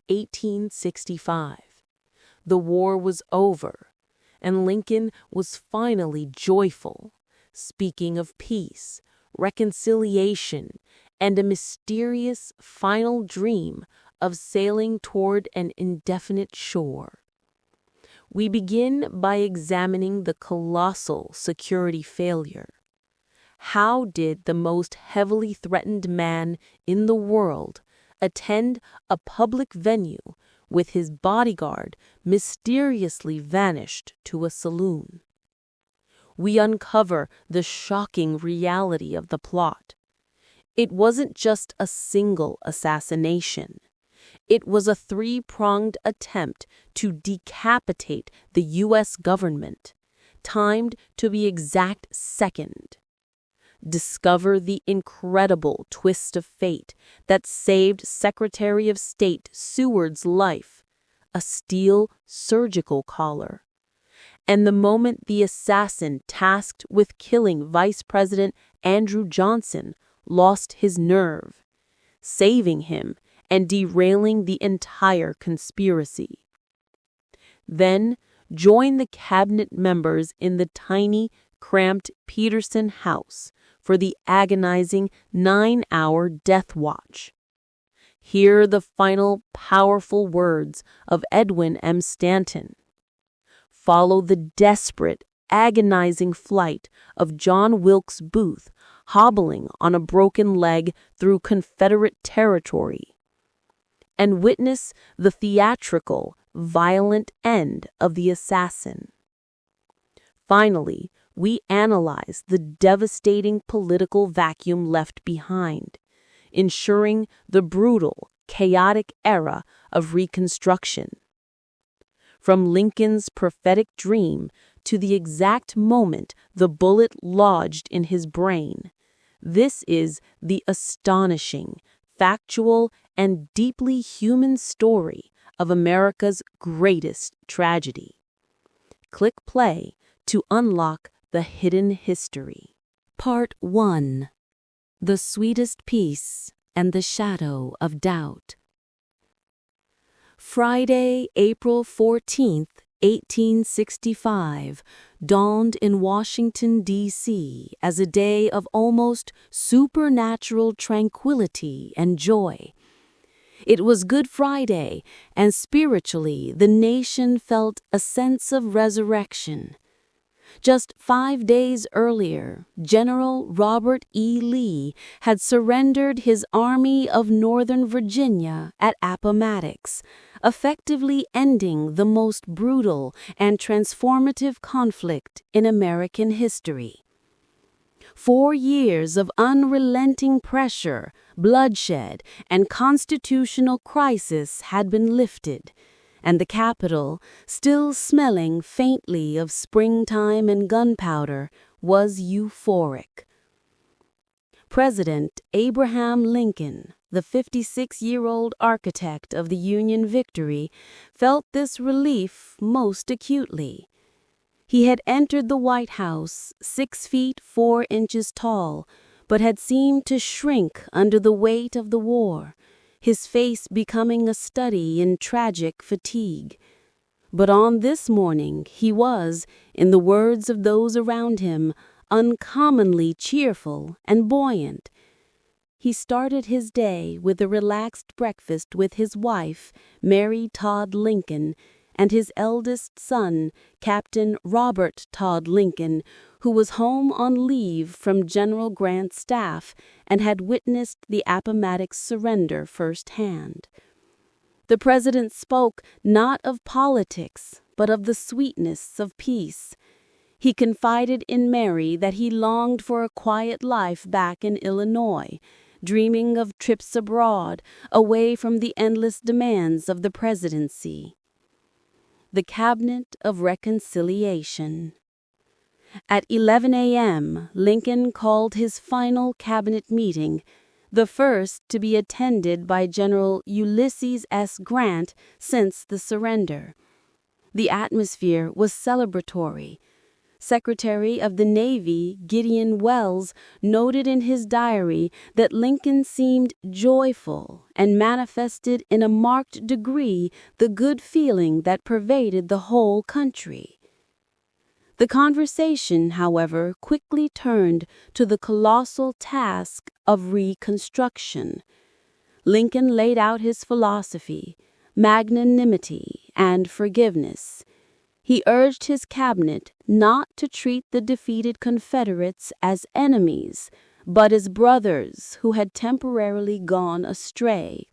1865. The war was over, and Lincoln was finally joyful, speaking of peace, reconciliation, and a mysterious final dream of sailing toward an indefinite shore. We begin by examining the colossal security failure. How did the most heavily threatened man in the world attend a public venue with his bodyguard mysteriously vanished to a saloon? We uncover the shocking reality of the plot. It wasn't just a single assassination. It was a three-pronged attempt to decapitate the U.S. government, timed to the exact second. Discover the incredible twist of fate that saved Secretary of State Seward's life, a steel surgical collar. And the moment the assassin tasked with killing Vice President Andrew Johnson lost his nerve, saving him and derailing the entire conspiracy. Then join the cabinet members in the tiny, cramped Peterson house for the agonizing 9-hour death watch. Hear the final powerful words of Edwin M. Stanton. Follow the desperate, agonizing flight of John Wilkes Booth hobbling on a broken leg through Confederate territory. And witness the theatrical, violent end of the assassin. Finally, we analyze the devastating political vacuum left behind, ensuring the brutal, chaotic era of Reconstruction. From Lincoln's prophetic dream to the exact moment the bullet lodged in his brain, this is the astonishing, factual, and deeply human story of America's greatest tragedy. Click play to unlock the hidden history. Part 1. The Sweetest Peace and the Shadow of Doubt. Friday, April 14th, 1865, dawned in Washington, D.C. as a day of almost supernatural tranquility and joy. It was Good Friday, and spiritually the nation felt a sense of resurrection. Just 5 days earlier, General Robert E. Lee had surrendered his Army of Northern Virginia at Appomattox, effectively ending the most brutal and transformative conflict in American history. 4 years of unrelenting pressure, bloodshed, and constitutional crisis had been lifted, and the capital, still smelling faintly of springtime and gunpowder, was euphoric. President Abraham Lincoln, the 56-year-old architect of the Union victory, felt this relief most acutely. He had entered the White House 6 feet 4 inches tall, but had seemed to shrink under the weight of the war, his face becoming a study in tragic fatigue. But on this morning he was, in the words of those around him, uncommonly cheerful and buoyant. He started his day with a relaxed breakfast with his wife, Mary Todd Lincoln, and his eldest son, Captain Robert Todd Lincoln, who was home on leave from General Grant's staff and had witnessed the Appomattox surrender firsthand. The president spoke not of politics, but of the sweetness of peace. He confided in Mary that he longed for a quiet life back in Illinois, dreaming of trips abroad, away from the endless demands of the presidency. The Cabinet of Reconciliation. At 11 a.m., Lincoln called his final cabinet meeting, the first to be attended by General Ulysses S. Grant since the surrender. The atmosphere was celebratory. Secretary of the Navy Gideon Welles noted in his diary that Lincoln seemed joyful and manifested in a marked degree the good feeling that pervaded the whole country. The conversation, however, quickly turned to the colossal task of reconstruction. Lincoln laid out his philosophy, magnanimity, and forgiveness. He urged his cabinet not to treat the defeated Confederates as enemies, but as brothers who had temporarily gone astray.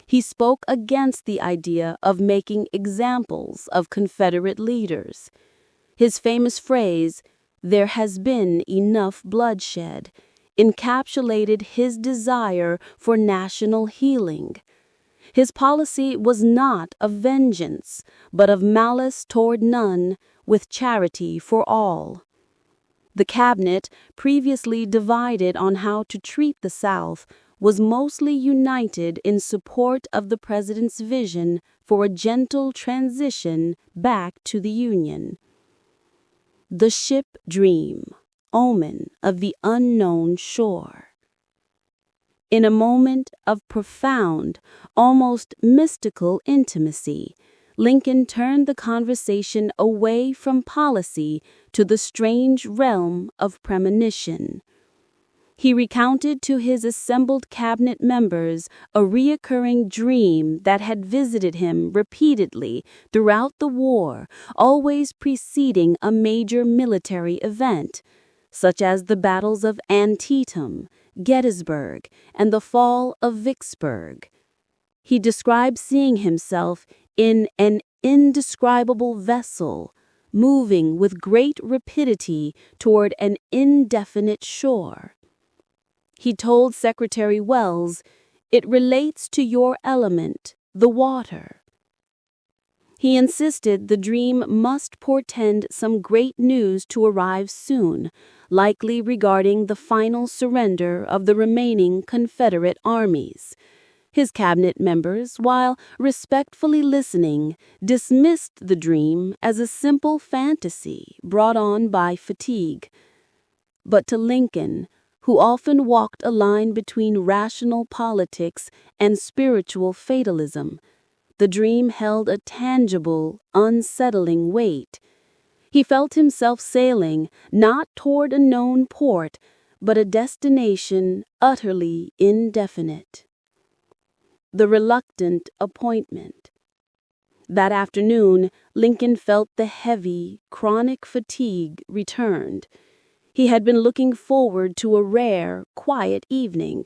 He spoke against the idea of making examples of Confederate leaders. His famous phrase, "There has been enough bloodshed," encapsulated his desire for national healing. His policy was not of vengeance, but of malice toward none, with charity for all. The cabinet, previously divided on how to treat the South, was mostly united in support of the president's vision for a gentle transition back to the Union. The ship dream, omen of the unknown shore. In a moment of profound, almost mystical intimacy, Lincoln turned the conversation away from policy to the strange realm of premonition. He recounted to his assembled cabinet members a reoccurring dream that had visited him repeatedly throughout the war, always preceding a major military event, such as the battles of Antietam, Gettysburg, and the fall of Vicksburg. He described seeing himself in an indescribable vessel, moving with great rapidity toward an indefinite shore. He told Secretary Welles, "It relates to your element, the water." He insisted the dream must portend some great news to arrive soon, likely regarding the final surrender of the remaining Confederate armies. His cabinet members, while respectfully listening, dismissed the dream as a simple fantasy brought on by fatigue. But to Lincoln, who often walked a line between rational politics and spiritual fatalism, the dream held a tangible, unsettling weight. He felt himself sailing not toward a known port, but a destination utterly indefinite. The reluctant appointment. That afternoon, Lincoln felt the heavy, chronic fatigue returned. He had been looking forward to a rare, quiet evening,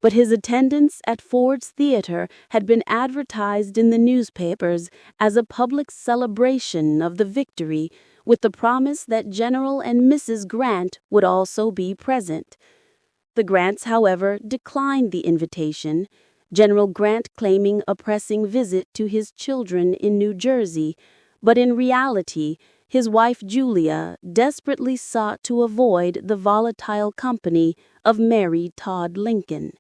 but his attendance at Ford's Theater had been advertised in the newspapers as a public celebration of the victory, with the promise that General and Mrs. Grant would also be present. The Grants, however, declined the invitation, General Grant claiming a pressing visit to his children in New Jersey, but in reality, his wife Julia desperately sought to avoid the volatile company of Mary Todd Lincoln.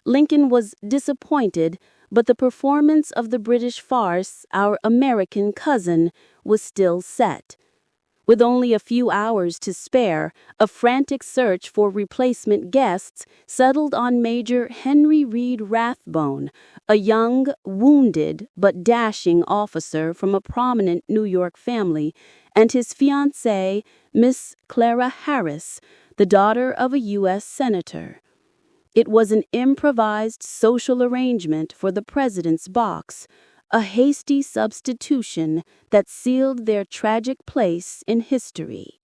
Lincoln was disappointed, but the performance of the British farce, Our American Cousin, was still set. With only a few hours to spare, a frantic search for replacement guests settled on Major Henry Reed Rathbone, a young, wounded, but dashing officer from a prominent New York family, and his fiancée, Miss Clara Harris, the daughter of a U.S. senator. It was an improvised social arrangement for the president's box, a hasty substitution that sealed their tragic place in history.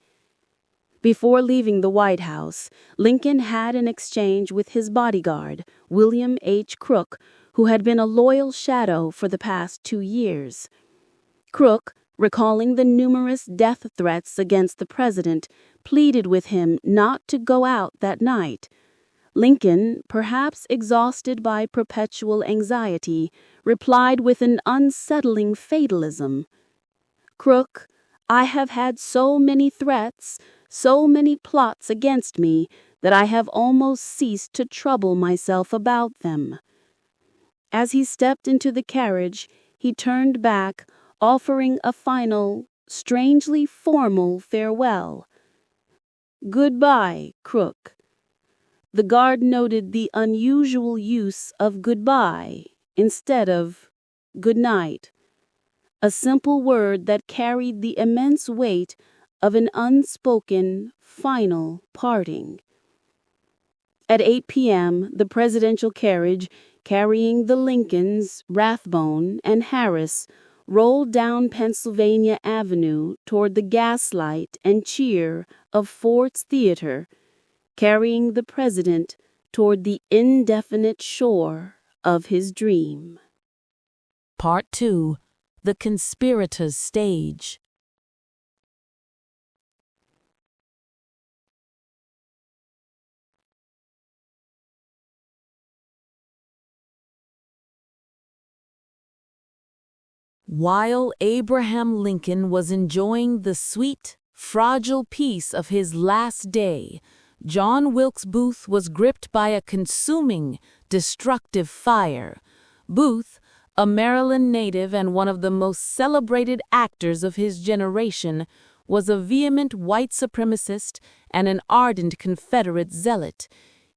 Before leaving the White House, Lincoln had an exchange with his bodyguard, William H. Crook, who had been a loyal shadow for the past 2 years. Crook, recalling the numerous death threats against the president, pleaded with him not to go out that night. Lincoln, perhaps exhausted by perpetual anxiety, replied with an unsettling fatalism. "Crook, I have had so many threats, so many plots against me, that I have almost ceased to trouble myself about them." As he stepped into the carriage, he turned back, offering a final, strangely formal farewell. "Goodbye, Crook." The guard noted the unusual use of goodbye instead of good night, a simple word that carried the immense weight of an unspoken, final parting. At 8 p.m., the presidential carriage carrying the Lincolns, Rathbone, and Harris rolled down Pennsylvania Avenue toward the gaslight and cheer of Ford's Theater, carrying the president toward the indefinite shore of his dream. Part 2. The Conspirators Stage. While Abraham Lincoln was enjoying the sweet, fragile peace of his last day, John Wilkes Booth was gripped by a consuming, destructive fire. Booth, a Maryland native and one of the most celebrated actors of his generation, was a vehement white supremacist and an ardent Confederate zealot.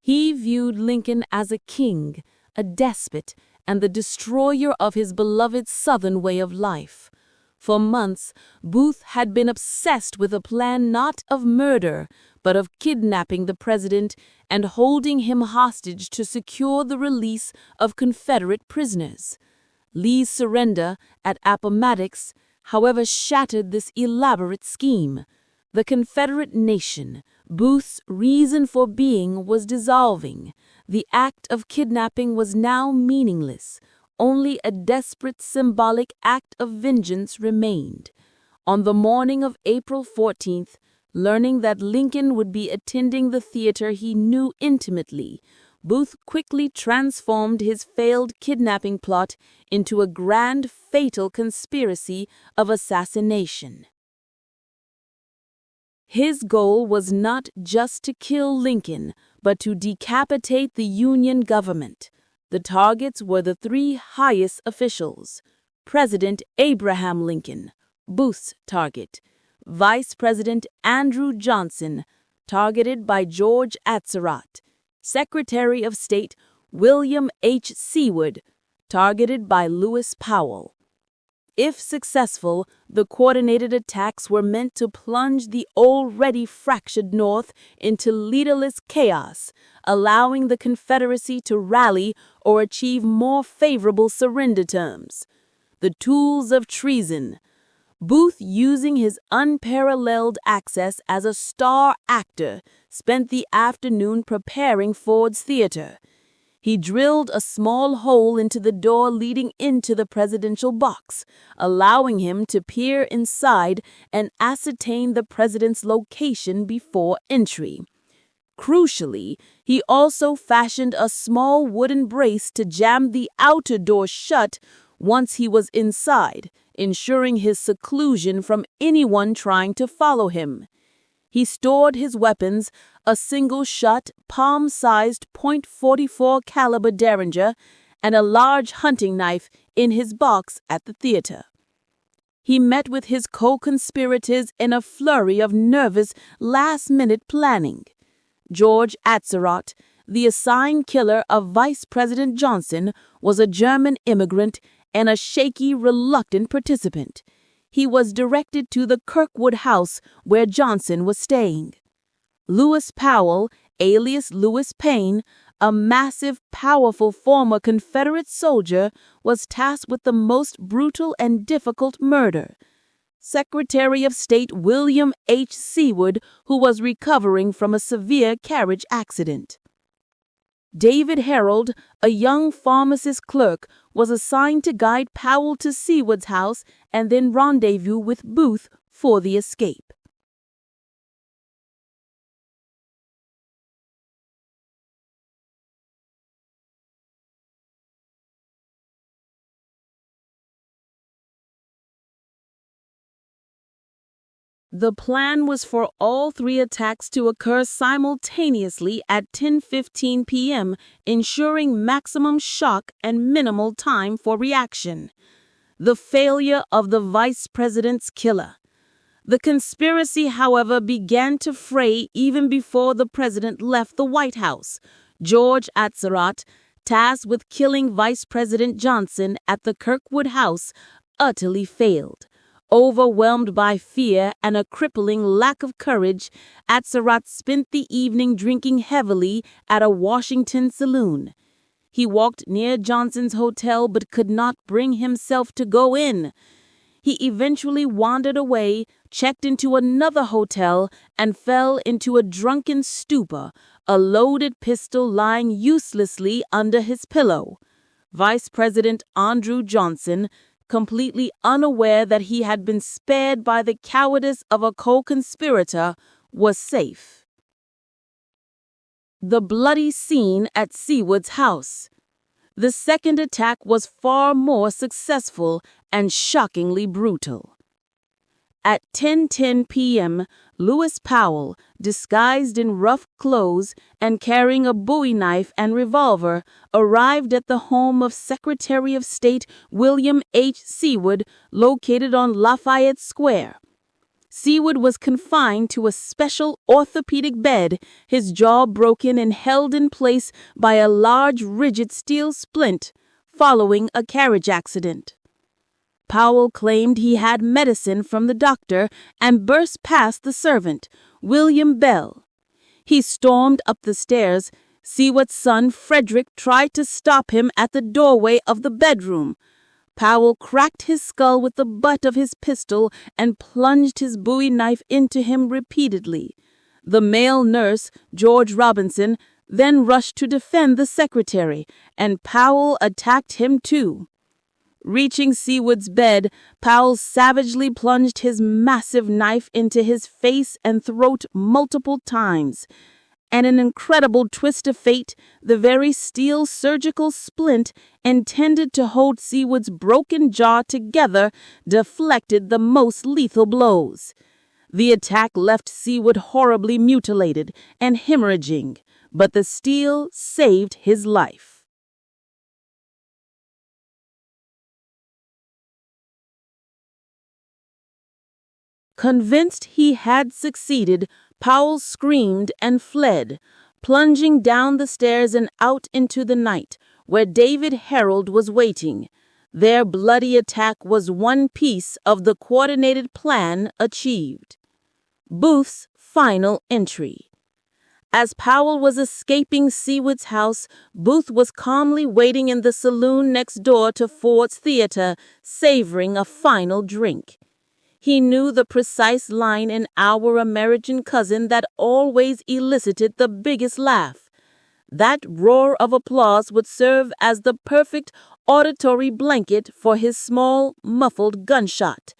He viewed Lincoln as a king, a despot, and the destroyer of his beloved Southern way of life. For months, Booth had been obsessed with a plan not of murder, but of kidnapping the president and holding him hostage to secure the release of Confederate prisoners. Lee's surrender at Appomattox, however, shattered this elaborate scheme. The Confederate nation, Booth's reason for being, was dissolving. The act of kidnapping was now meaningless. Only a desperate symbolic act of vengeance remained. On the morning of April 14th, learning that Lincoln would be attending the theater he knew intimately, Booth quickly transformed his failed kidnapping plot into a grand, fatal conspiracy of assassination. His goal was not just to kill Lincoln, but to decapitate the Union government. The targets were the three highest officials: President Abraham Lincoln, Booth's target; Vice President Andrew Johnson, targeted by George Atzerodt; Secretary of State William H. Seward, targeted by Lewis Powell. If successful, the coordinated attacks were meant to plunge the already fractured North into leaderless chaos, allowing the Confederacy to rally or achieve more favorable surrender terms. The tools of treason. Booth, using his unparalleled access as a star actor, spent the afternoon preparing Ford's Theater. He drilled a small hole into the door leading into the presidential box, allowing him to peer inside and ascertain the president's location before entry. Crucially, he also fashioned a small wooden brace to jam the outer door shut once he was inside, ensuring his seclusion from anyone trying to follow him. He stored his weapons, a single-shot, palm-sized .44 caliber Derringer, and a large hunting knife in his box at the theater. He met with his co-conspirators in a flurry of nervous, last-minute planning. George Atzerodt, the assigned killer of Vice President Johnson, was a German immigrant and a shaky, reluctant participant. He was directed to the Kirkwood house where Johnson was staying. Lewis Powell, alias Lewis Payne, a massive, powerful former Confederate soldier, was tasked with the most brutal and difficult murder. Secretary of State William H. Seward, who was recovering from a severe carriage accident. David Harold, a young pharmacist clerk, was assigned to guide Powell to Seward's house and then rendezvous with Booth for the escape. The plan was for all three attacks to occur simultaneously at 10:15 p.m., ensuring maximum shock and minimal time for reaction. The failure of the vice president's killer. The conspiracy, however, began to fray even before the president left the White House. George Atzerodt, tasked with killing Vice President Johnson at the Kirkwood House, utterly failed. Overwhelmed by fear and a crippling lack of courage, Atzerodt spent the evening drinking heavily at a Washington saloon. He walked near Johnson's hotel but could not bring himself to go in. He eventually wandered away, checked into another hotel, and fell into a drunken stupor, a loaded pistol lying uselessly under his pillow. Vice President Andrew Johnson, completely unaware that he had been spared by the cowardice of a co-conspirator, was safe. The bloody scene at Seward's house. The second attack was far more successful and shockingly brutal. At 10:10 p.m., Lewis Powell, disguised in rough clothes and carrying a bowie knife and revolver, arrived at the home of Secretary of State William H. Seward, located on Lafayette Square. Seward was confined to a special orthopedic bed, his jaw broken and held in place by a large rigid steel splint, following a carriage accident. Powell claimed he had medicine from the doctor and burst past the servant, William Bell. He stormed up the stairs. Seward's son, Frederick, tried to stop him at the doorway of the bedroom. Powell cracked his skull with the butt of his pistol and plunged his bowie knife into him repeatedly. The male nurse, George Robinson, then rushed to defend the secretary, and Powell attacked him too. Reaching Seward's bed, Powell savagely plunged his massive knife into his face and throat multiple times. And an incredible twist of fate, the very steel surgical splint intended to hold Seward's broken jaw together deflected the most lethal blows. The attack left Seward horribly mutilated and hemorrhaging, but the steel saved his life. Convinced he had succeeded, Powell screamed and fled, plunging down the stairs and out into the night, where David Harold was waiting. Their bloody attack was one piece of the coordinated plan achieved. Booth's final entry. As Powell was escaping Seward's house, Booth was calmly waiting in the saloon next door to Ford's Theater, savoring a final drink. He knew the precise line in Our American Cousin that always elicited the biggest laugh. That roar of applause would serve as the perfect auditory blanket for his small, muffled gunshot.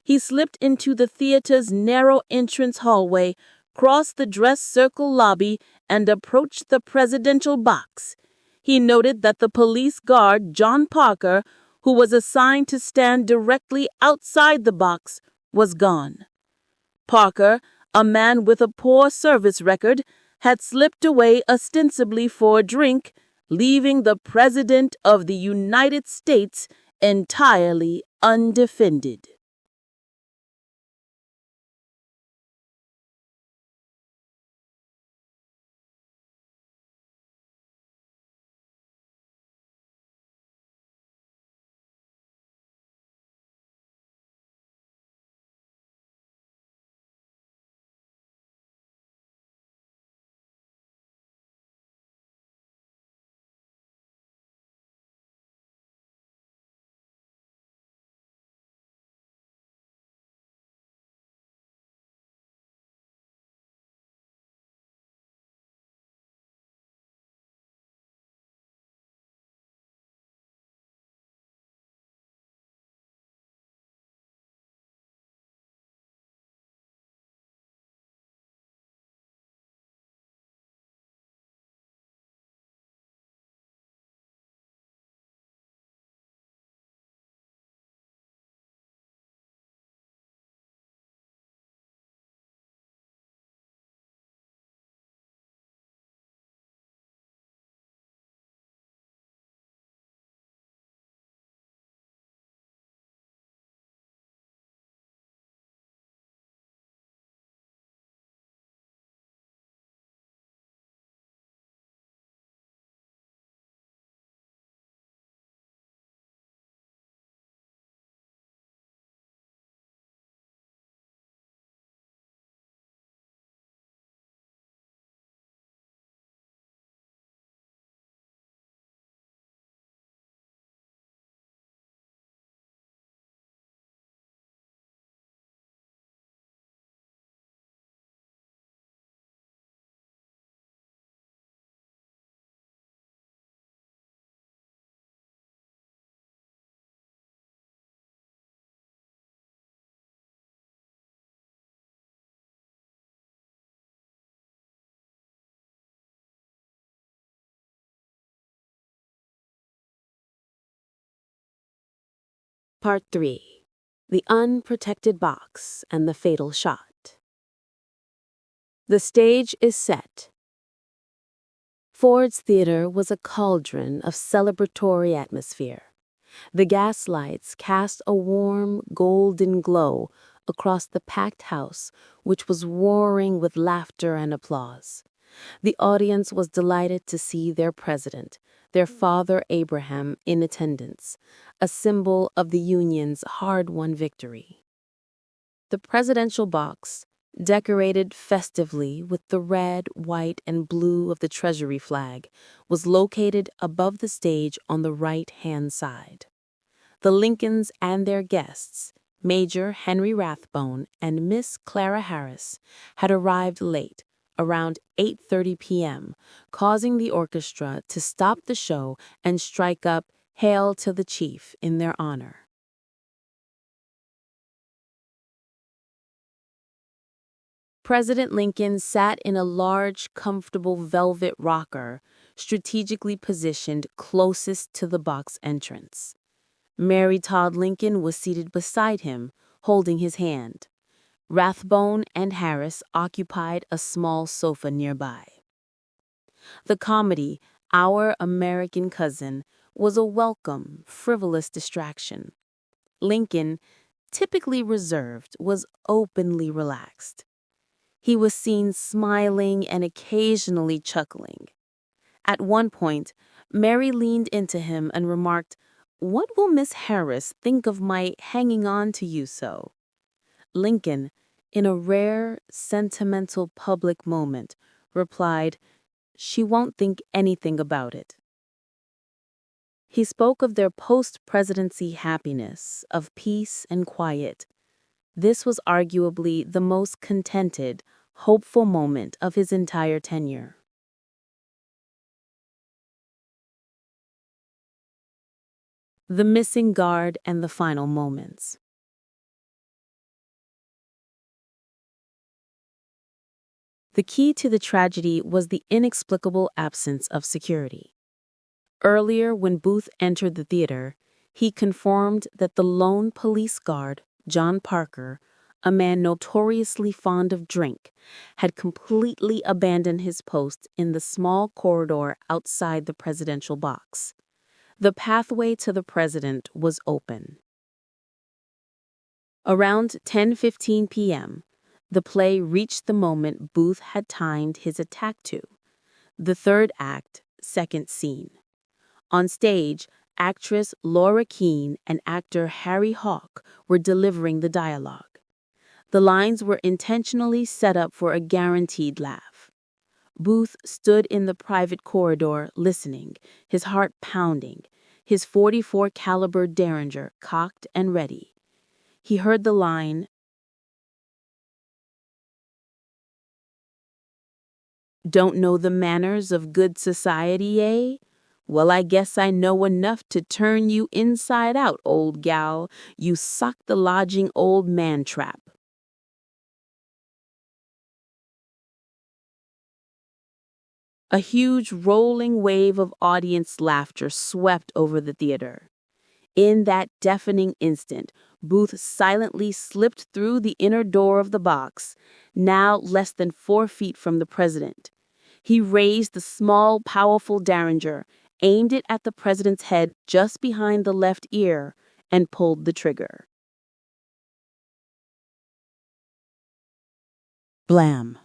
He slipped into the theater's narrow entrance hallway, crossed the dress circle lobby, and approached the presidential box. He noted that the police guard, John Parker, who was assigned to stand directly outside the box, was gone. Parker, a man with a poor service record, had slipped away ostensibly for a drink, leaving the President of the United States entirely undefended. Part 3. The Unprotected Box and the Fatal Shot. The stage is set. Ford's Theater was a cauldron of celebratory atmosphere. The gas lights cast a warm, golden glow across the packed house, which was roaring with laughter and applause. The audience was delighted to see their president, their father Abraham, in attendance, a symbol of the Union's hard-won victory. The presidential box, decorated festively with the red, white, and blue of the Treasury flag, was located above the stage on the right-hand side. The Lincolns and their guests, Major Henry Rathbone and Miss Clara Harris, had arrived late, around 8:30 p.m., causing the orchestra to stop the show and strike up "Hail to the Chief" in their honor. President Lincoln sat in a large, comfortable velvet rocker, strategically positioned closest to the box entrance. Mary Todd Lincoln was seated beside him, holding his hand. Rathbone and Harris occupied a small sofa nearby. The comedy, Our American Cousin, was a welcome, frivolous distraction. Lincoln, typically reserved, was openly relaxed. He was seen smiling and occasionally chuckling. At one point, Mary leaned into him and remarked, "What will Miss Harris think of my hanging on to you so?" Lincoln, in a rare, sentimental public moment, replied, "She won't think anything about it." He spoke of their post-presidency happiness, of peace and quiet. This was arguably the most contented, hopeful moment of his entire tenure. The missing guard and the final moments. The key to the tragedy was the inexplicable absence of security. Earlier, when Booth entered the theater, he confirmed that the lone police guard, John Parker, a man notoriously fond of drink, had completely abandoned his post in the small corridor outside the presidential box. The pathway to the president was open. Around 10:15 p.m., the play reached the moment Booth had timed his attack to, the third act, second scene. On stage, actress Laura Keene and actor Harry Hawk were delivering the dialogue. The lines were intentionally set up for a guaranteed laugh. Booth stood in the private corridor listening, his heart pounding, his .44 caliber Derringer cocked and ready. He heard the line, "Don't know the manners of good society, eh? Well, I guess I know enough to turn you inside out, old gal. You sock the lodging old man trap." A huge rolling wave of audience laughter swept over the theater. In that deafening instant, Booth silently slipped through the inner door of the box, now less than 4 feet from the president. He raised the small, powerful Derringer, aimed it at the president's head just behind the left ear, and pulled the trigger. Blam!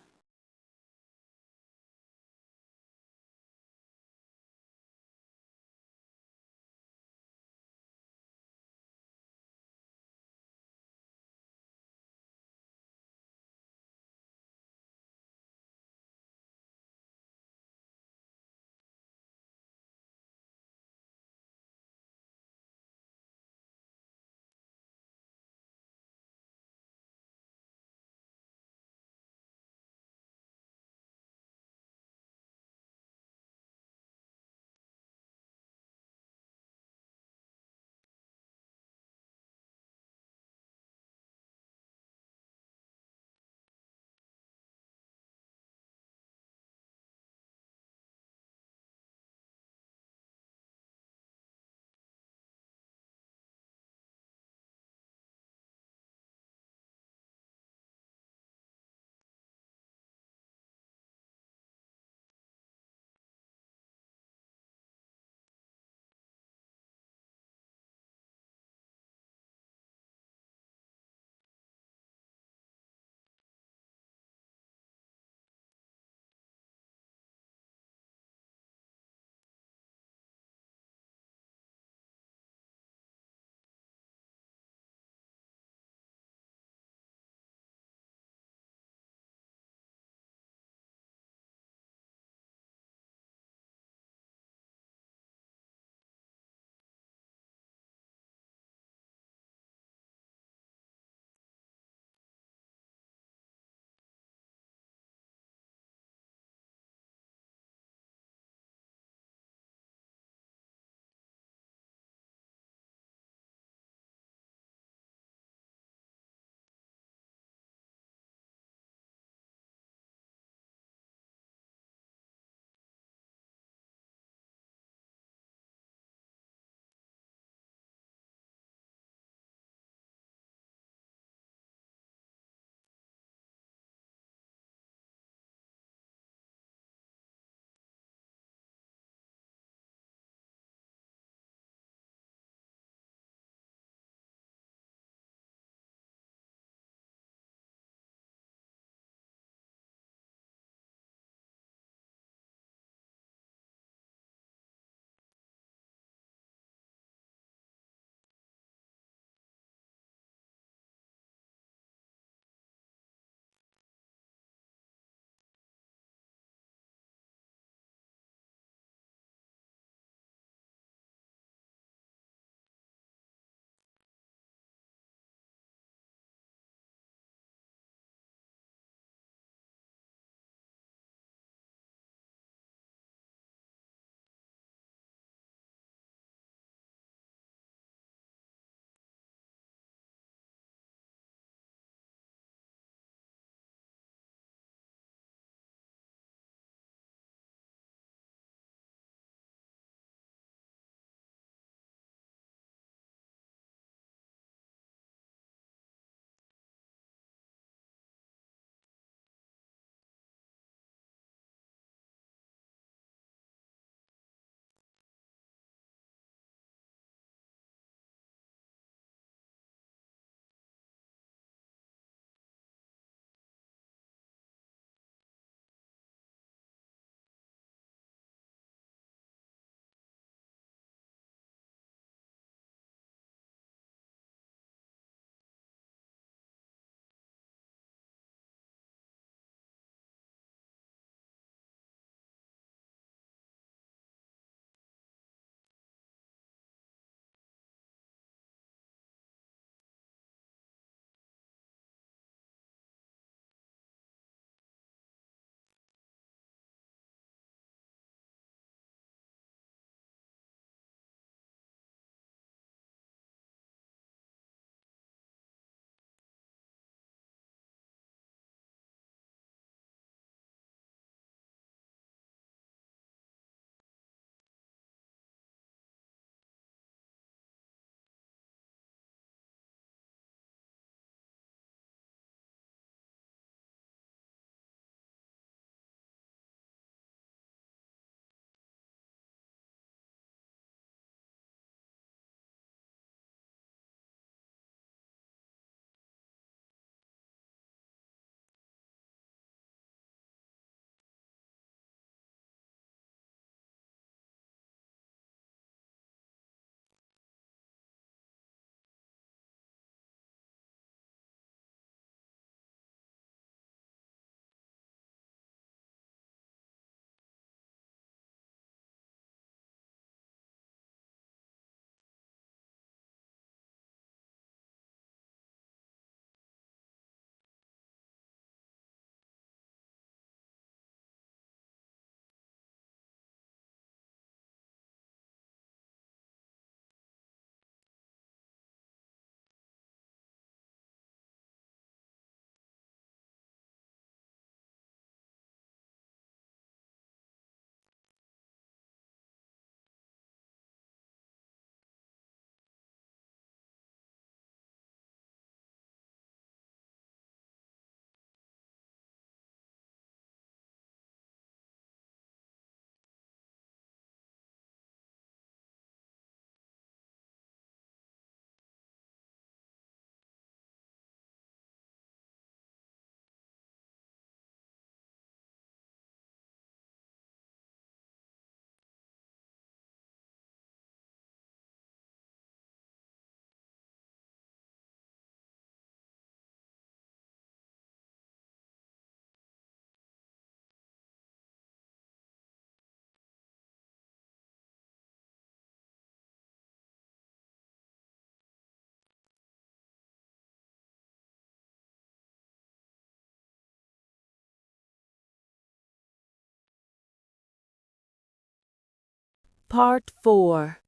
Part 4.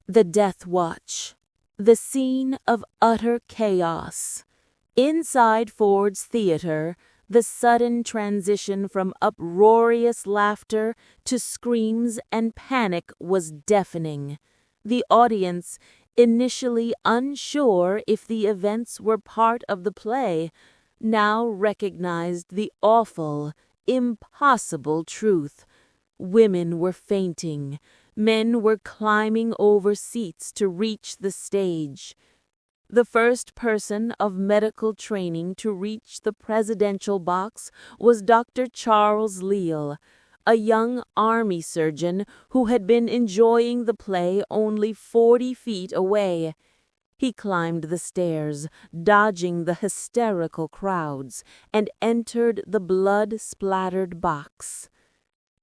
The Death Watch. The scene of utter chaos. Inside Ford's theater, the sudden transition from uproarious laughter to screams and panic was deafening. The audience, initially unsure if the events were part of the play, now recognized the awful, impossible truth. Women were fainting. Men were climbing over seats to reach the stage. The first person of medical training to reach the presidential box was Dr. Charles Leal, a young army surgeon who had been enjoying the play only 40 feet away. He climbed the stairs, dodging the hysterical crowds, and entered the blood-splattered box.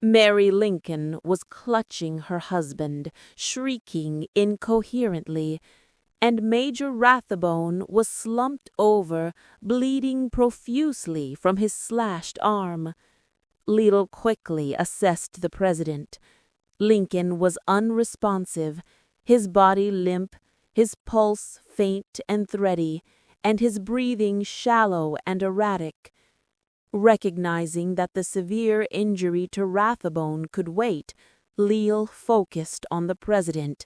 Mary Lincoln was clutching her husband, shrieking incoherently, and Major Rathbone was slumped over, bleeding profusely from his slashed arm. Leal quickly assessed the president. Lincoln was unresponsive, his body limp, his pulse faint and thready, and his breathing shallow and erratic. Recognizing that the severe injury to Rathbone could wait, Leal focused on the president.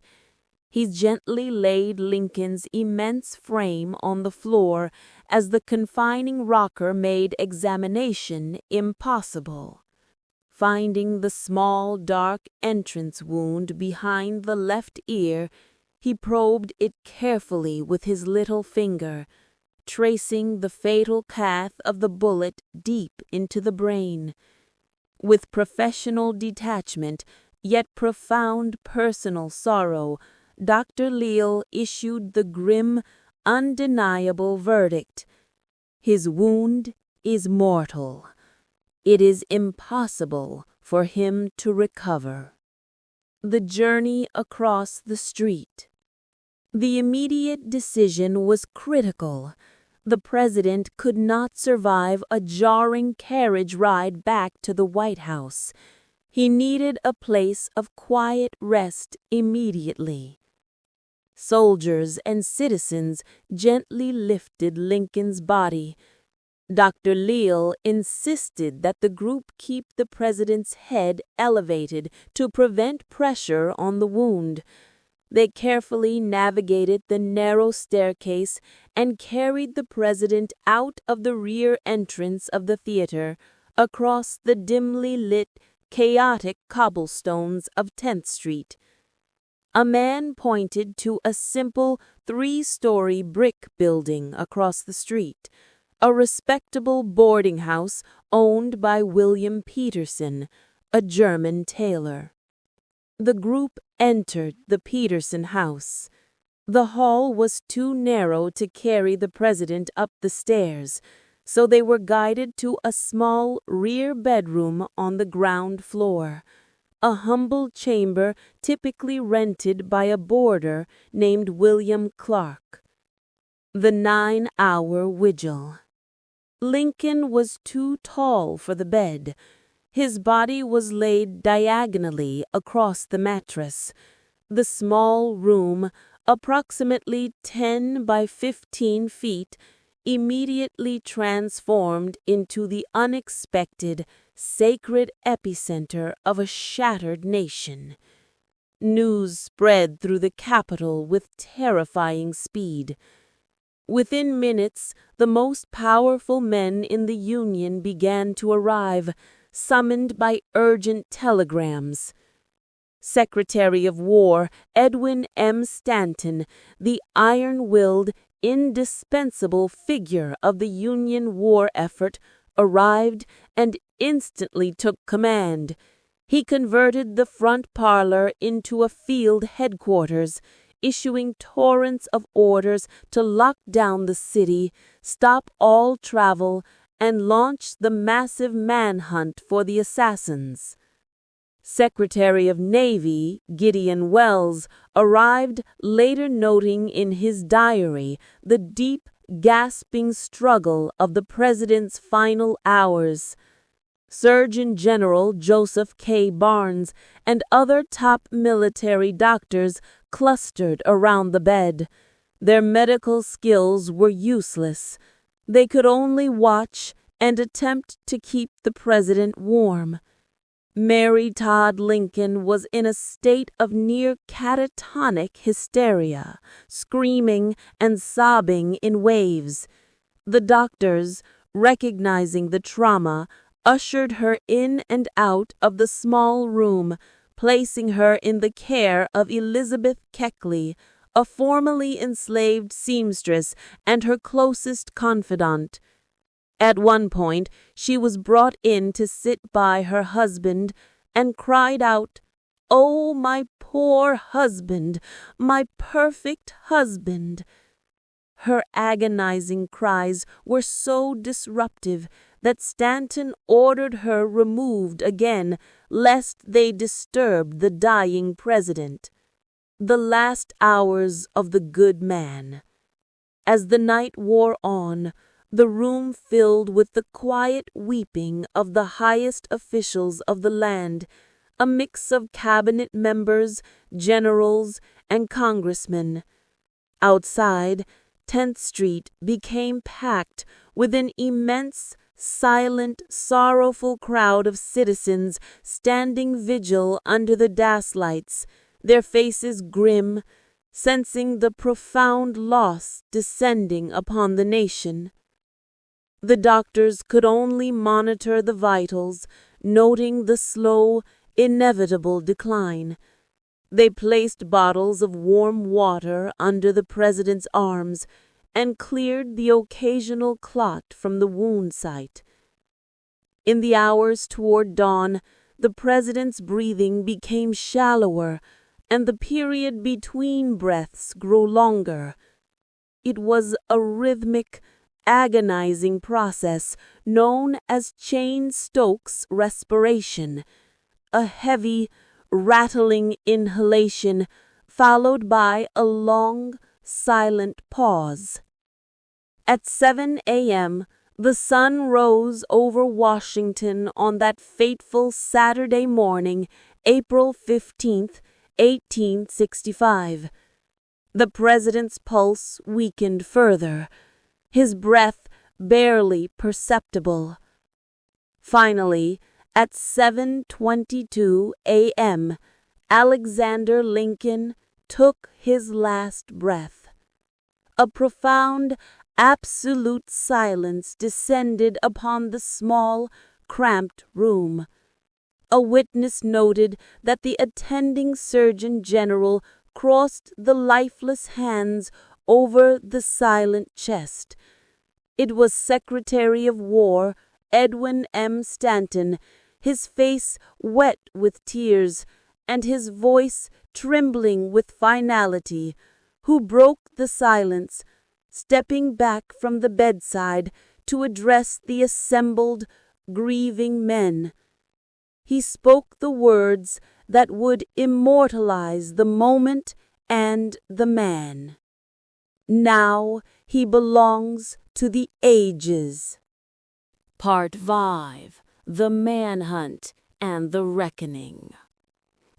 He gently laid Lincoln's immense frame on the floor as the confining rocker made examination impossible. Finding the small, dark entrance wound behind the left ear, he probed it carefully with his little finger, tracing the fatal path of the bullet deep into the brain. With professional detachment, yet profound personal sorrow, Dr. Leal issued the grim, undeniable verdict: "His wound is mortal. It is impossible for him to recover." The journey across the street. The immediate decision was critical. The president could not survive a jarring carriage ride back to the White House. He needed a place of quiet rest immediately. Soldiers and citizens gently lifted Lincoln's body. Dr. Leal insisted that the group keep the president's head elevated to prevent pressure on the wound. They carefully navigated the narrow staircase and carried the president out of the rear entrance of the theater, across the dimly lit, chaotic cobblestones of 10th Street. A man pointed to a simple 3-story brick building across the street, a respectable boarding house owned by William Peterson, a German tailor. The group entered the Peterson house. The hall was too narrow to carry the president up the stairs, so they were guided to a small rear bedroom on the ground floor, a humble chamber typically rented by a boarder named William Clark. The 9-hour vigil. Lincoln was too tall for the bed. His body was laid diagonally across the mattress. The small room, approximately 10 by 15 feet, immediately transformed into the unexpected, sacred epicenter of a shattered nation. News spread through the capital with terrifying speed. Within minutes, the most powerful men in the Union began to arrive, summoned by urgent telegrams. Secretary of War Edwin M. Stanton, the iron-willed, indispensable figure of the Union war effort, arrived and instantly took command. He converted the front parlor into a field headquarters, issuing torrents of orders to lock down the city, stop all travel, and launch the massive manhunt for the assassins. Secretary of Navy Gideon Welles arrived, later noting in his diary the deep, gasping struggle of the president's final hours. Surgeon General Joseph K. Barnes and other top military doctors clustered around the bed. Their medical skills were useless. They could only watch and attempt to keep the president warm. Mary Todd Lincoln was in a state of near catatonic hysteria, screaming and sobbing in waves. The doctors, recognizing the trauma, ushered her in and out of the small room, placing her in the care of Elizabeth Keckley, a formerly enslaved seamstress and her closest confidant. At one point, she was brought in to sit by her husband and cried out, "Oh, my poor husband, my perfect husband." Her agonizing cries were so disruptive that Stanton ordered her removed again, lest they disturb the dying president. The last hours of the good man. As the night wore on, the room filled with the quiet weeping of the highest officials of the land, a mix of cabinet members, generals, and congressmen. Outside, 10th Street became packed with an immense, silent, sorrowful crowd of citizens standing vigil under the gaslights, their faces grim, sensing the profound loss descending upon the nation. The doctors could only monitor the vitals, noting the slow, inevitable decline. They placed bottles of warm water under the president's arms and cleared the occasional clot from the wound site. In the hours toward dawn, the president's breathing became shallower, and the period between breaths grew longer. It was a rhythmic, agonizing process known as Cheyne-Stokes respiration, a heavy, rattling inhalation followed by a long, silent pause. At 7 a.m., the sun rose over Washington on that fateful Saturday morning, April 15th, 1865. The president's pulse weakened further, his breath barely perceptible. Finally, at 7:22 a.m., Alexander Lincoln took his last breath. A profound, absolute silence descended upon the small, cramped room. A witness noted that the attending Surgeon General crossed the lifeless hands over the silent chest. It was Secretary of War Edwin M. Stanton, his face wet with tears and his voice trembling with finality, who broke the silence, stepping back from the bedside to address the assembled, grieving men. He spoke the words that would immortalize the moment and the man. Now he belongs to the ages. Part 5. The Manhunt and the Reckoning.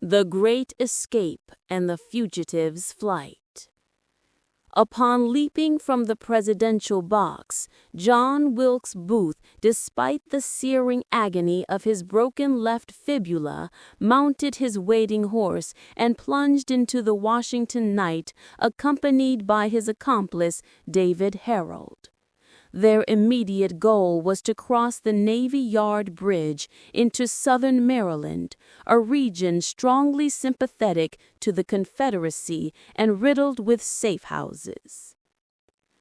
The Great Escape and the Fugitive's Flight. Upon leaping from the presidential box, John Wilkes Booth, despite the searing agony of his broken left fibula, mounted his waiting horse and plunged into the Washington night, accompanied by his accomplice, David Harold. Their immediate goal was to cross the Navy Yard Bridge into southern Maryland, a region strongly sympathetic to the Confederacy and riddled with safe houses.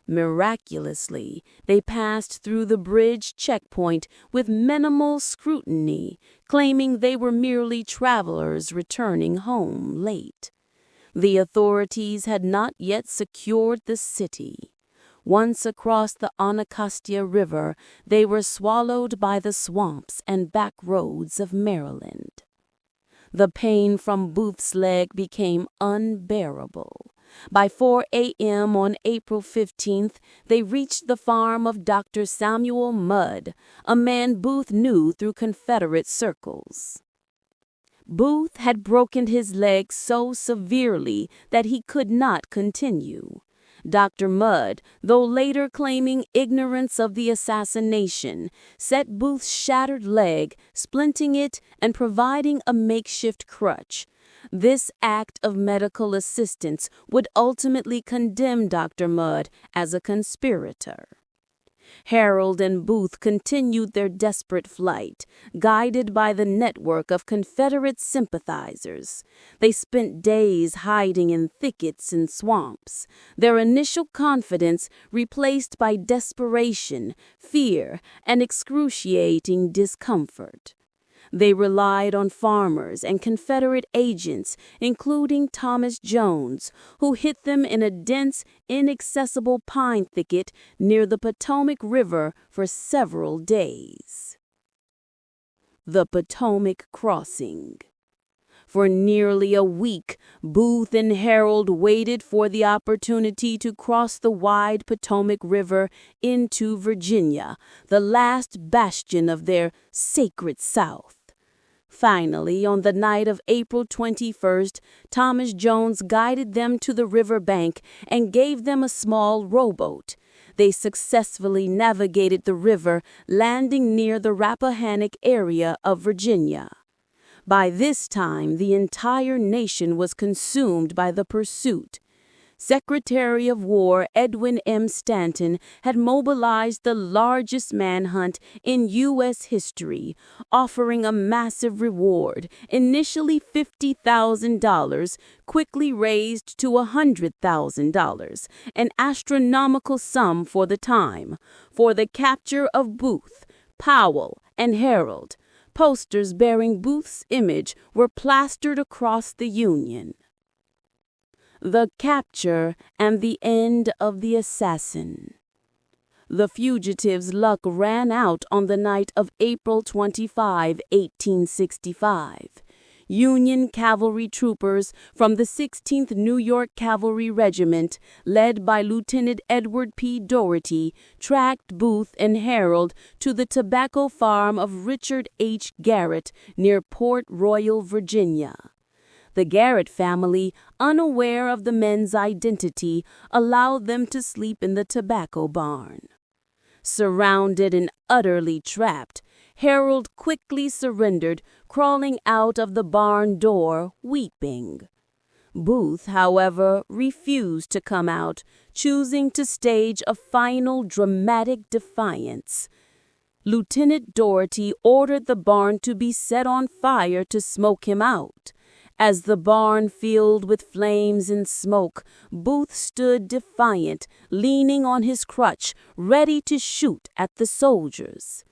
Miraculously, they passed through the bridge checkpoint with minimal scrutiny, claiming they were merely travelers returning home late. The authorities had not yet secured the city. Once across the Anacostia River, they were swallowed by the swamps and back roads of Maryland. The pain from Booth's leg became unbearable. By 4 a.m. on April 15th, they reached the farm of Dr. Samuel Mudd, a man Booth knew through Confederate circles. Booth had broken his leg so severely that he could not continue. Dr. Mudd, though later claiming ignorance of the assassination, set Booth's shattered leg, splinting it and providing a makeshift crutch. This act of medical assistance would ultimately condemn Dr. Mudd as a conspirator. Harold and Booth continued their desperate flight, guided by the network of Confederate sympathizers. They spent days hiding in thickets and swamps, their initial confidence replaced by desperation, fear, and excruciating discomfort. They relied on farmers and Confederate agents, including Thomas Jones, who hid them in a dense, inaccessible pine thicket near the Potomac River for several days. The Potomac Crossing. For nearly a week, Booth and Harold waited for the opportunity to cross the wide Potomac River into Virginia, the last bastion of their sacred South. Finally, on the night of April 21st, Thomas Jones guided them to the river bank and gave them a small rowboat. They successfully navigated the river, landing near the Rappahannock area of Virginia. By this time, the entire nation was consumed by the pursuit. Secretary of War Edwin M. Stanton had mobilized the largest manhunt in U.S. history, offering a massive reward, initially $50,000, quickly raised to $100,000, an astronomical sum for the time, for the capture of Booth, Powell, and Harold. Posters bearing Booth's image were plastered across the Union. The capture and the end of the assassin. The fugitives' luck ran out on the night of April 25, 1865. Union cavalry troopers from the 16th New York Cavalry Regiment, led by Lieutenant Edward P. Doherty, tracked Booth and Harold to the tobacco farm of Richard H. Garrett near Port Royal, Virginia. The Garrett family, unaware of the men's identity, allowed them to sleep in the tobacco barn. Surrounded and utterly trapped, Harold quickly surrendered, crawling out of the barn door, weeping. Booth, however, refused to come out, choosing to stage a final dramatic defiance. Lieutenant Doherty ordered the barn to be set on fire to smoke him out. As the barn filled with flames and smoke, Booth stood defiant, leaning on his crutch, ready to shoot at the soldiers.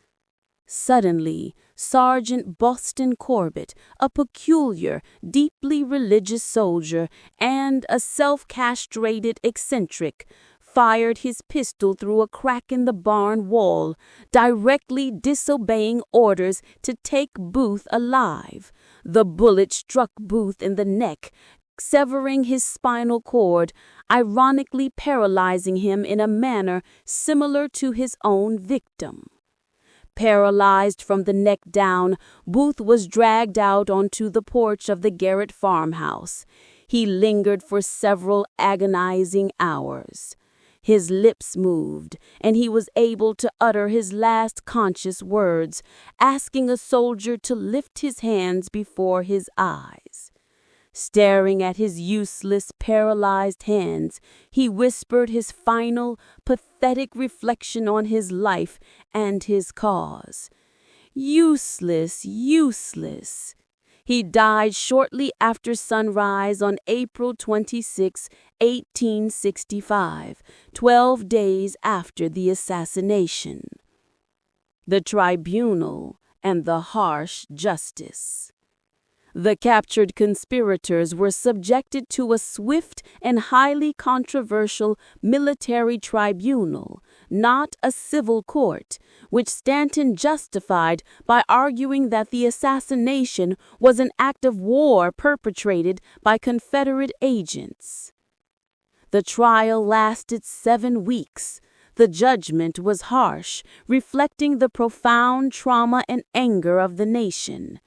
Suddenly, Sergeant Boston Corbett, a peculiar, deeply religious soldier and a self-castrated eccentric, fired his pistol through a crack in the barn wall, directly disobeying orders to take Booth alive. The bullet struck Booth in the neck, severing his spinal cord, ironically paralyzing him in a manner similar to his own victim. Paralyzed from the neck down, Booth was dragged out onto the porch of the Garrett farmhouse. He lingered for several agonizing hours. His lips moved, and he was able to utter his last conscious words, asking a soldier to lift his hands before his eyes. Staring at his useless, paralyzed hands, he whispered his final, pathetic reflection on his life and his cause. Useless, useless. He died shortly after sunrise on April 26, 1865, 12 days after the assassination. The tribunal and the harsh justice. The captured conspirators were subjected to a swift and highly controversial military tribunal, not a civil court, which Stanton justified by arguing that the assassination was an act of war perpetrated by Confederate agents. The trial lasted 7 weeks. The judgment was harsh, reflecting the profound trauma and anger of the nation.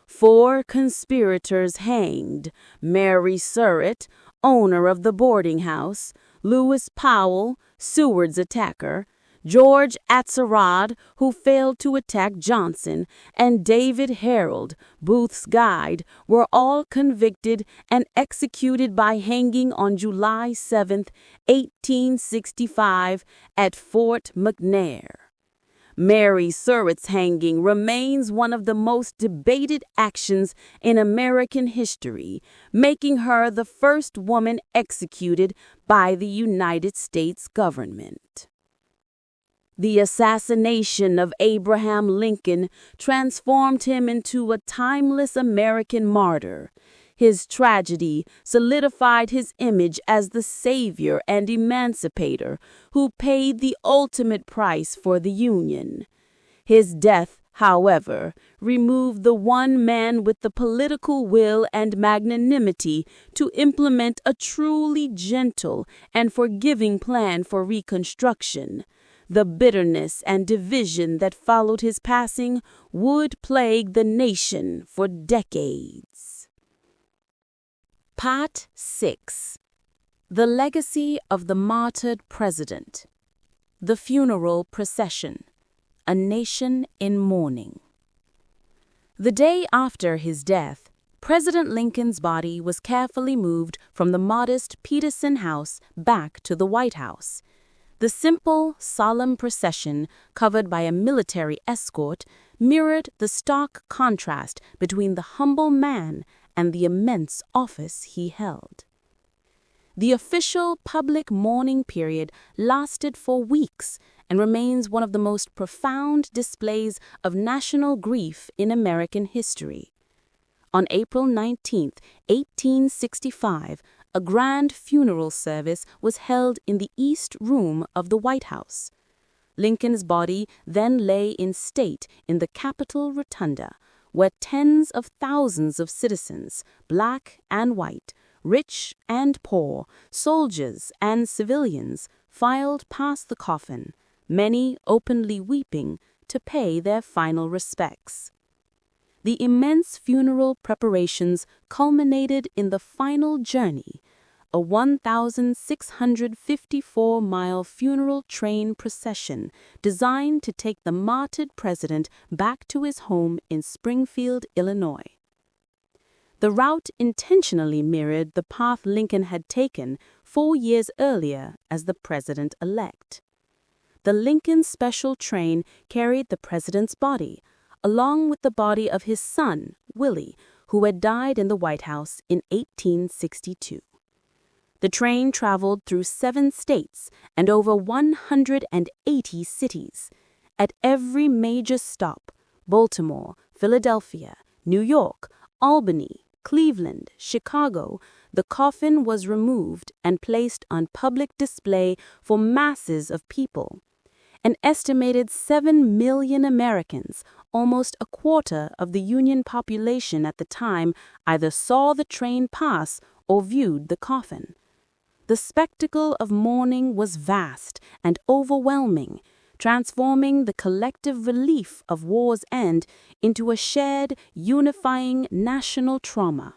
4 conspirators hanged: Mary Surratt, owner of the boarding house; Lewis Powell, Seward's attacker; George Atzerodt, who failed to attack Johnson; and David Harold, Booth's guide, were all convicted and executed by hanging on July 7, 1865, at Fort McNair. Mary Surratt's hanging remains one of the most debated actions in American history, making her the first woman executed by the United States government. The assassination of Abraham Lincoln transformed him into a timeless American martyr. His tragedy solidified his image as the savior and emancipator who paid the ultimate price for the Union. His death, however, removed the one man with the political will and magnanimity to implement a truly gentle and forgiving plan for Reconstruction. The bitterness and division that followed his passing would plague the nation for decades. Part 6. The Legacy of the Martyred President. The Funeral Procession. A Nation in Mourning. The day after his death, President Lincoln's body was carefully moved from the modest Peterson House back to the White House. The simple, solemn procession, covered by a military escort, mirrored the stark contrast between the humble man and the immense office he held. The official public mourning period lasted for weeks and remains one of the most profound displays of national grief in American history. On April 19, 1865, a grand funeral service was held in the East Room of the White House. Lincoln's body then lay in state in the Capitol Rotunda, where tens of thousands of citizens, black and white, rich and poor, soldiers and civilians, filed past the coffin, many openly weeping, to pay their final respects. The immense funeral preparations culminated in the final journey, a 1,654-mile funeral train procession designed to take the martyred president back to his home in Springfield, Illinois. The route intentionally mirrored the path Lincoln had taken 4 years earlier as the president-elect. The Lincoln Special Train carried the president's body, along with the body of his son, Willie, who had died in the White House in 1862. The train traveled through 7 states and over 180 cities. At every major stop, Baltimore, Philadelphia, New York, Albany, Cleveland, Chicago, the coffin was removed and placed on public display for masses of people. An estimated 7 million Americans, almost a quarter of the Union population at the time, either saw the train pass or viewed the coffin. The spectacle of mourning was vast and overwhelming, transforming the collective relief of war's end into a shared, unifying national trauma.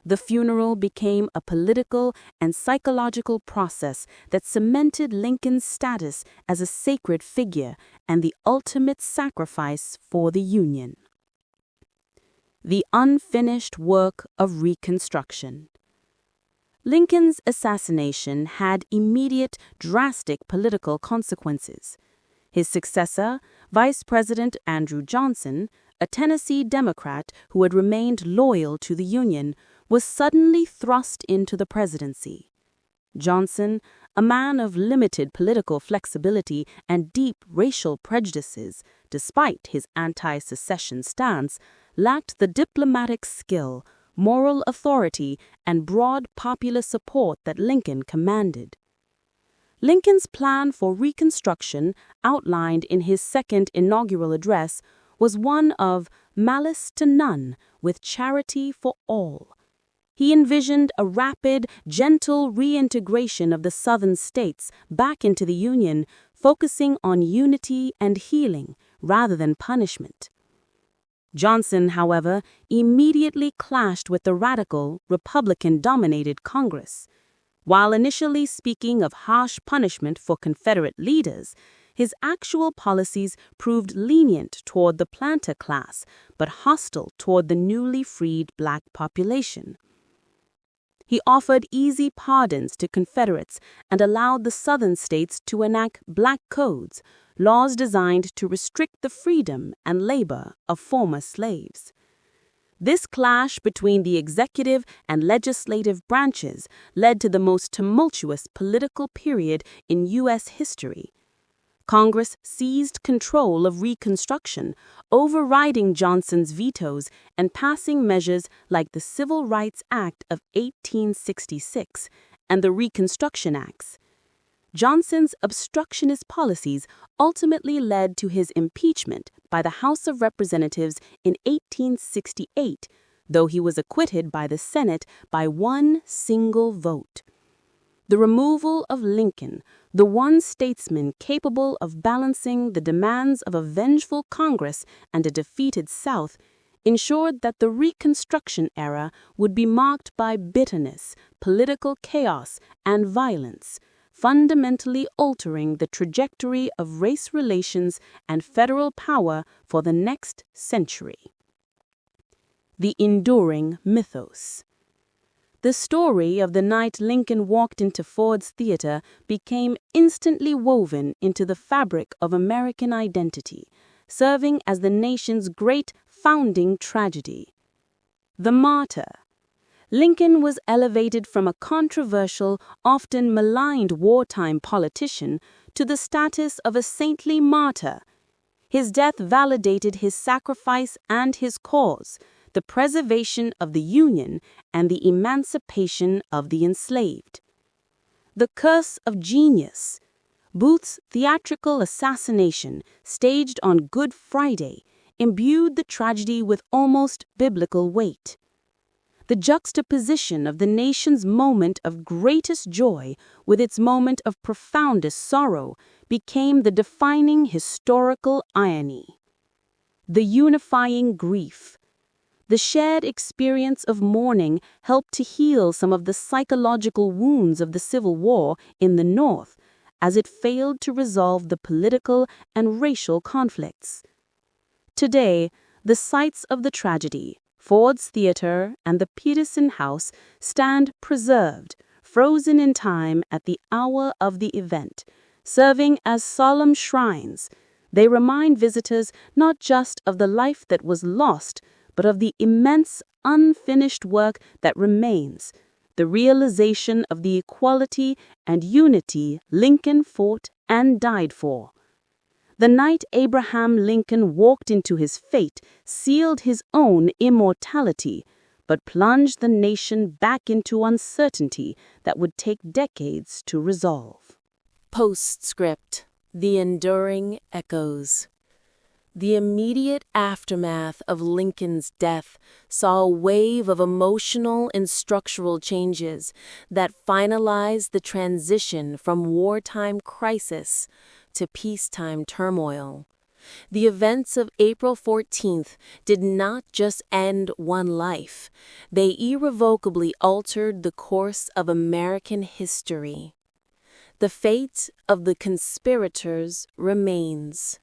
The funeral became a political and psychological process that cemented Lincoln's status as a sacred figure and the ultimate sacrifice for the Union. The unfinished work of Reconstruction. Lincoln's assassination had immediate, drastic political consequences. His successor, Vice President Andrew Johnson, a Tennessee Democrat who had remained loyal to the Union, was suddenly thrust into the presidency. Johnson, a man of limited political flexibility and deep racial prejudices, despite his anti-secession stance, lacked the diplomatic skill, moral authority, and broad popular support that Lincoln commanded. Lincoln's plan for Reconstruction, outlined in his second inaugural address, was one of malice to none with charity for all. He envisioned a rapid, gentle reintegration of the Southern states back into the Union, focusing on unity and healing rather than punishment. Johnson, however, immediately clashed with the radical, Republican-dominated Congress. While initially speaking of harsh punishment for Confederate leaders, his actual policies proved lenient toward the planter class, but hostile toward the newly freed black population. He offered easy pardons to Confederates and allowed the Southern states to enact black codes, laws designed to restrict the freedom and labor of former slaves. This clash between the executive and legislative branches led to the most tumultuous political period in U.S. history. Congress seized control of Reconstruction, overriding Johnson's vetoes and passing measures like the Civil Rights Act of 1866 and the Reconstruction Acts. Johnson's obstructionist policies ultimately led to his impeachment by the House of Representatives in 1868, though he was acquitted by the Senate by one single vote. The removal of Lincoln, the one statesman capable of balancing the demands of a vengeful Congress and a defeated South, ensured that the Reconstruction era would be marked by bitterness, political chaos, and violence, fundamentally altering the trajectory of race relations and federal power for the next century. The enduring mythos. The story of the night Lincoln walked into Ford's Theater became instantly woven into the fabric of American identity, serving as the nation's great founding tragedy. The martyr. Lincoln was elevated from a controversial, often maligned wartime politician to the status of a saintly martyr. His death validated his sacrifice and his cause, the preservation of the Union and the emancipation of the enslaved. The curse of genius. Booth's theatrical assassination, staged on Good Friday, imbued the tragedy with almost biblical weight. The juxtaposition of the nation's moment of greatest joy with its moment of profoundest sorrow became the defining historical irony. The unifying grief. The shared experience of mourning helped to heal some of the psychological wounds of the Civil War in the North, as it failed to resolve the political and racial conflicts. Today, the sites of the tragedy, Ford's Theater and the Peterson House, stand preserved, frozen in time at the hour of the event, serving as solemn shrines. They remind visitors not just of the life that was lost, but of the immense, unfinished work that remains, the realization of the equality and unity Lincoln fought and died for. The night Abraham Lincoln walked into his fate sealed his own immortality, but plunged the nation back into uncertainty that would take decades to resolve. Postscript. The enduring echoes. The immediate aftermath of Lincoln's death saw a wave of emotional and structural changes that finalized the transition from wartime crisis to peacetime turmoil. The events of April 14th did not just end one life, they irrevocably altered the course of American history. The fate of the conspirators remains.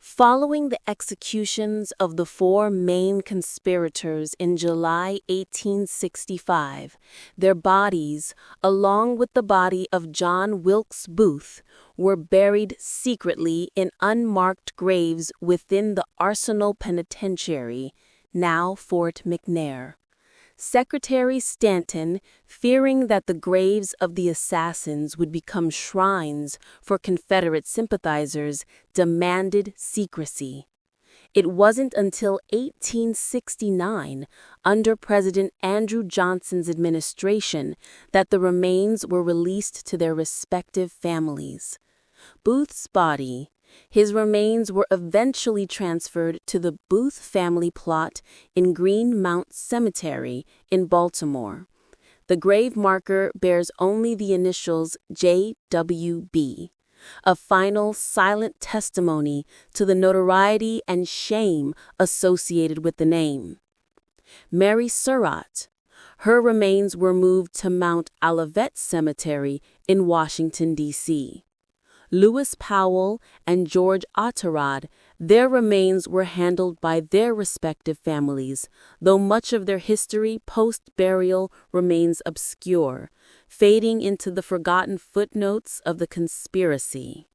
Following the executions of the four main conspirators in July 1865, their bodies, along with the body of John Wilkes Booth, were buried secretly in unmarked graves within the Arsenal Penitentiary, now Fort McNair. Secretary Stanton, fearing that the graves of the assassins would become shrines for Confederate sympathizers, demanded secrecy. It wasn't until 1869, under President Andrew Johnson's administration, that the remains were released to their respective families. Booth's body, His remains were eventually transferred to the Booth family plot in Green Mount Cemetery in Baltimore. The grave marker bears only the initials JWB, a final silent testimony to the notoriety and shame associated with the name. Mary Surratt. Her remains were moved to Mount Olivet Cemetery in Washington, D.C. Lewis Powell and George Otterod, their remains were handled by their respective families, though much of their history post-burial remains obscure, fading into the forgotten footnotes of the conspiracy.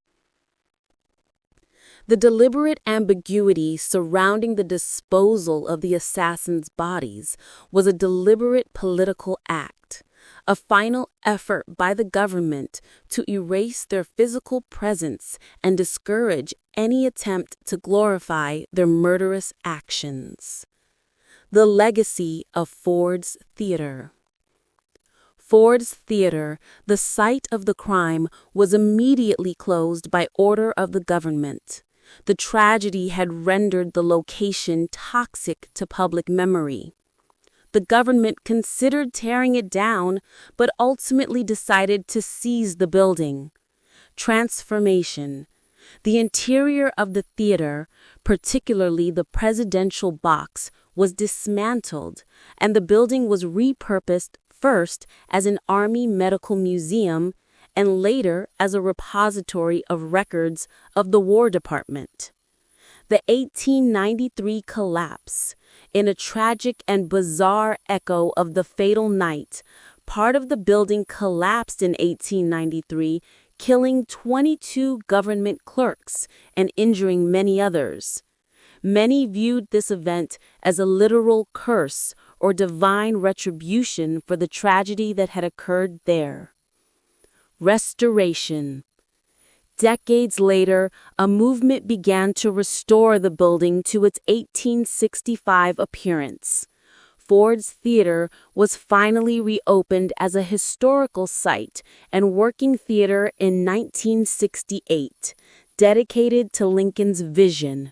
The deliberate ambiguity surrounding the disposal of the assassins' bodies was a deliberate political act, a final effort by the government to erase their physical presence and discourage any attempt to glorify their murderous actions. The legacy of Ford's Theater. Ford's Theater, the site of the crime, was immediately closed by order of the government. The tragedy had rendered the location toxic to public memory. The government considered tearing it down, but ultimately decided to seize the building. Transformation. The interior of the theater, particularly the presidential box, was dismantled, and the building was repurposed first as an Army medical museum and later as a repository of records of the War Department. The 1893 collapse. In a tragic and bizarre echo of the fatal night, part of the building collapsed in 1893, killing 22 government clerks and injuring many others. Many viewed this event as a literal curse or divine retribution for the tragedy that had occurred there. Restoration. Decades later, a movement began to restore the building to its 1865 appearance. Ford's Theater was finally reopened as a historical site and working theater in 1968, dedicated to Lincoln's vision.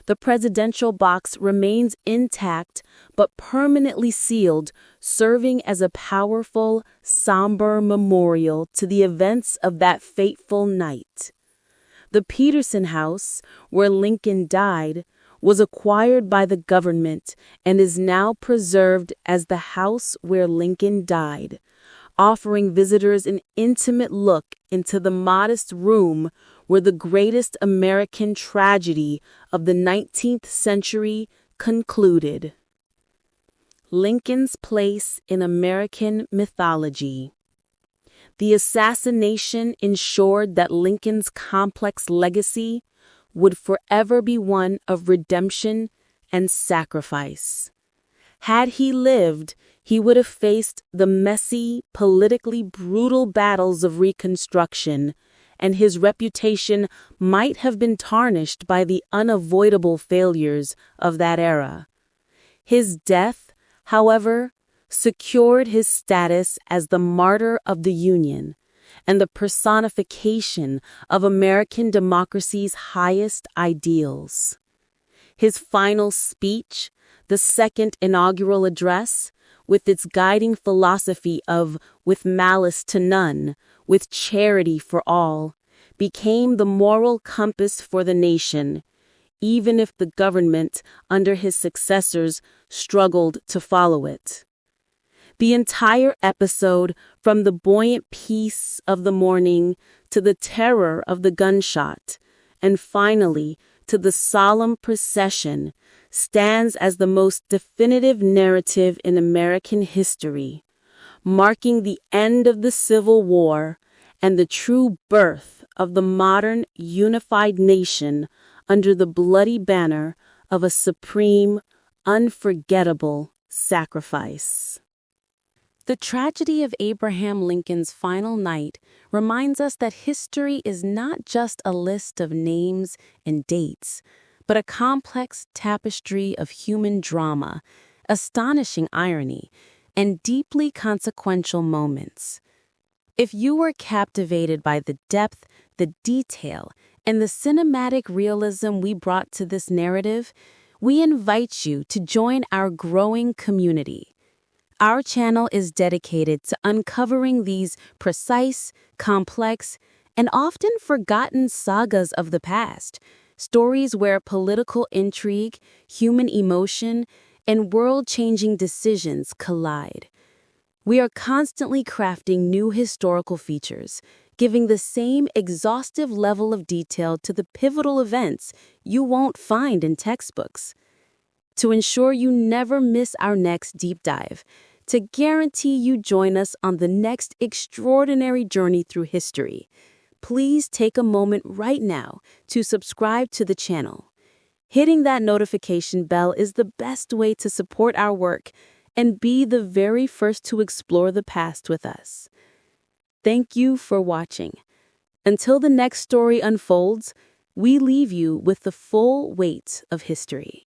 The presidential box remains intact but permanently sealed, serving as a powerful, somber memorial to the events of that fateful night. The Peterson House, where Lincoln died, was acquired by the government and is now preserved as the house where Lincoln died, offering visitors an intimate look into the modest room where the greatest American tragedy of the 19th century concluded. Lincoln's place in American mythology. The assassination ensured that Lincoln's complex legacy would forever be one of redemption and sacrifice. Had he lived, he would have faced the messy, politically brutal battles of Reconstruction, and his reputation might have been tarnished by the unavoidable failures of that era. His death, however, secured his status as the martyr of the Union and the personification of American democracy's highest ideals. His final speech, the second inaugural address, with its guiding philosophy of "with malice to none, with charity for all," became the moral compass for the nation, even if the government, under his successors, struggled to follow it. The entire episode, from the buoyant peace of the morning to the terror of the gunshot, and finally to the solemn procession, stands as the most definitive narrative in American history, marking the end of the Civil War and the true birth of the modern unified nation under the bloody banner of a supreme, unforgettable sacrifice. The tragedy of Abraham Lincoln's final night reminds us that history is not just a list of names and dates, but a complex tapestry of human drama, astonishing irony, and deeply consequential moments. If you were captivated by the depth, the detail, and the cinematic realism we brought to this narrative, we invite you to join our growing community. Our channel is dedicated to uncovering these precise, complex, and often forgotten sagas of the past, stories where political intrigue, human emotion, and world-changing decisions collide. We are constantly crafting new historical features, giving the same exhaustive level of detail to the pivotal events you won't find in textbooks. To ensure you never miss our next deep dive, to guarantee you join us on the next extraordinary journey through history, please take a moment right now to subscribe to the channel. Hitting that notification bell is the best way to support our work and be the very first to explore the past with us. Thank you for watching. Until the next story unfolds, we leave you with the full weight of history.